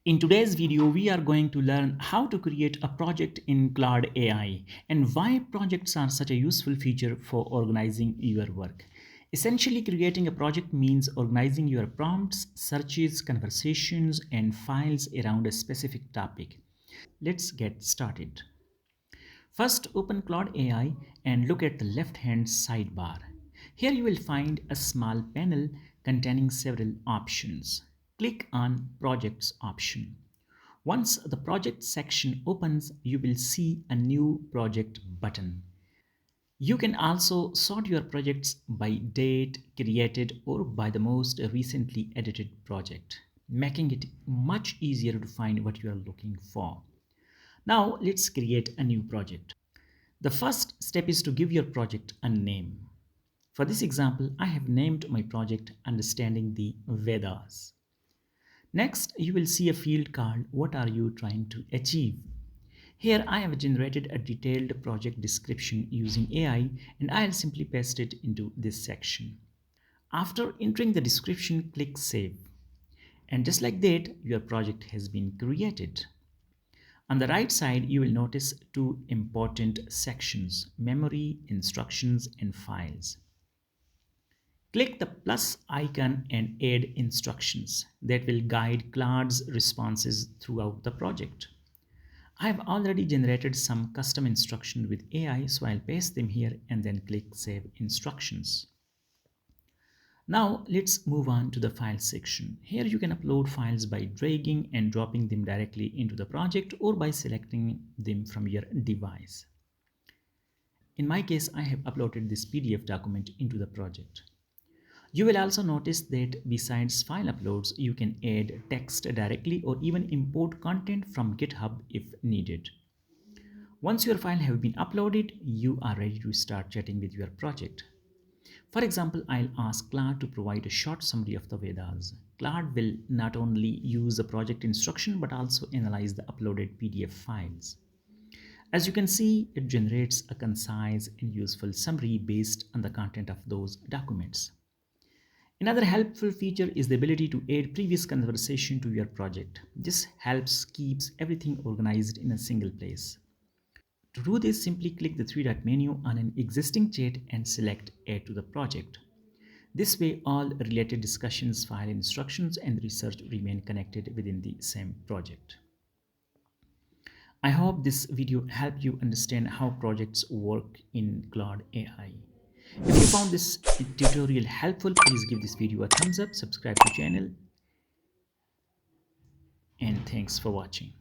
In today's video, we are going to learn how to create a project in Claude AI and why projects are such a useful feature for organizing your work. Essentially, creating a project means organizing your prompts, searches, conversations, and files around a specific topic. Let's get started. First, open Claude AI and look at the left-hand sidebar. Here you will find a small panel containing several options. Click on Projects option. Once the project section opens, you will see a new project button. You can also sort your projects by date created or by the most recently edited project, making it much easier to find what you are looking for. Now let's create a new project. The first step is to give your project a name. For this example, I have named my project Understanding the Vedas. Next, you will see a field called What are you trying to achieve? Here I have generated a detailed project description using AI and I'll simply paste it into this section. After entering the description, click Save. And just like that, your project has been created. On the right side, you will notice two important sections: memory, instructions, and files. Click the plus icon and add instructions that will guide Claude's responses throughout the project. I have already generated some custom instructions with AI, so I'll paste them here and then click Save Instructions. Now let's move on to the file section. Here you can upload files by dragging and dropping them directly into the project or by selecting them from your device. In my case, I have uploaded this PDF document into the project. You will also notice that besides file uploads, you can add text directly or even import content from GitHub if needed. Once your file have been uploaded, you are ready to start chatting with your project. For example, I'll ask Claude to provide a short summary of the Vedas. Claude will not only use the project instruction but also analyze the uploaded PDF files. As you can see, it generates a concise and useful summary based on the content of those documents. Another helpful feature is the ability to add previous conversation to your project. This helps keeps everything organized in a single place. To do this, simply click the three-dot menu on an existing chat and select Add to the project. This way, all related discussions, file instructions, and research remain connected within the same project. I hope this video helped you understand how projects work in Claude AI. If you found this tutorial helpful, please give this video a thumbs up, subscribe to the channel, and thanks for watching.